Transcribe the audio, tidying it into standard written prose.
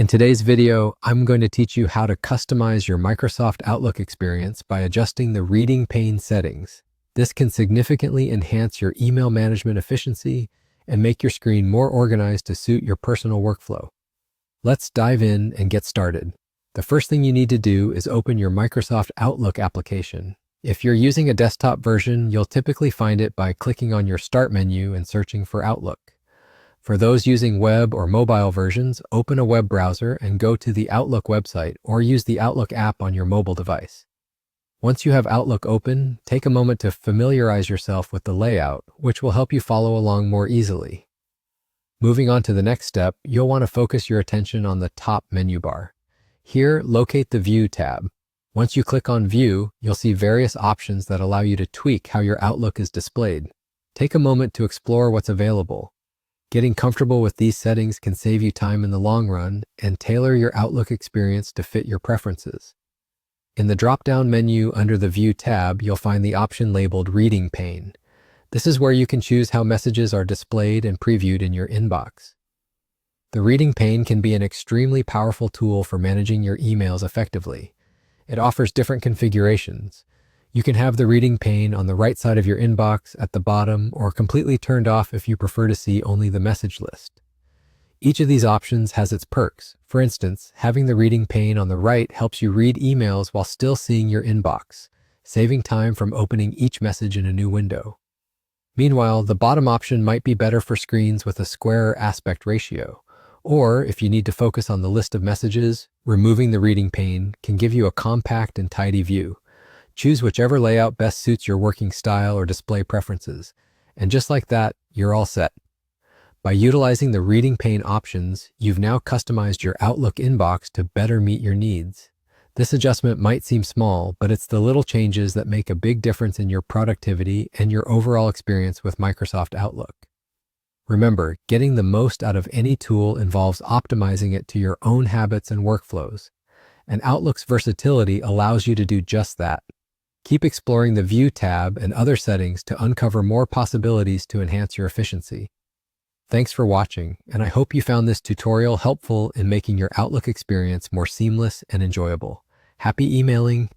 In today's video, I'm going to teach you how to customize your Microsoft Outlook experience by adjusting the reading pane settings. This can significantly enhance your email management efficiency and make your screen more organized to suit your personal workflow. Let's dive in and get started. The first thing you need to do is open your Microsoft Outlook application. If you're using a desktop version, you'll typically find it by clicking on your Start menu and searching for Outlook. For those using web or mobile versions, open a web browser and go to the Outlook website or use the Outlook app on your mobile device. Once you have Outlook open, take a moment to familiarize yourself with the layout, which will help you follow along more easily. Moving on to the next step, you'll want to focus your attention on the top menu bar. Here, locate the View tab. Once you click on View, you'll see various options that allow you to tweak how your Outlook is displayed. Take a moment to explore what's available. Getting comfortable with these settings can save you time in the long run and tailor your Outlook experience to fit your preferences. In the drop-down menu under the View tab, you'll find the option labeled Reading Pane. This is where you can choose how messages are displayed and previewed in your inbox. The Reading Pane can be an extremely powerful tool for managing your emails effectively. It offers different configurations. You can have the reading pane on the right side of your inbox, at the bottom, or completely turned off if you prefer to see only the message list. Each of these options has its perks. For instance, having the reading pane on the right helps you read emails while still seeing your inbox, saving time from opening each message in a new window. Meanwhile, the bottom option might be better for screens with a squarer aspect ratio, or if you need to focus on the list of messages, removing the reading pane can give you a compact and tidy view. Choose whichever layout best suits your working style or display preferences, and just like that, you're all set. By utilizing the reading pane options, you've now customized your Outlook inbox to better meet your needs. This adjustment might seem small, but it's the little changes that make a big difference in your productivity and your overall experience with Microsoft Outlook. Remember, getting the most out of any tool involves optimizing it to your own habits and workflows, and Outlook's versatility allows you to do just that. Keep exploring the View tab and other settings to uncover more possibilities to enhance your efficiency. Thanks for watching, and I hope you found this tutorial helpful in making your Outlook experience more seamless and enjoyable. Happy emailing!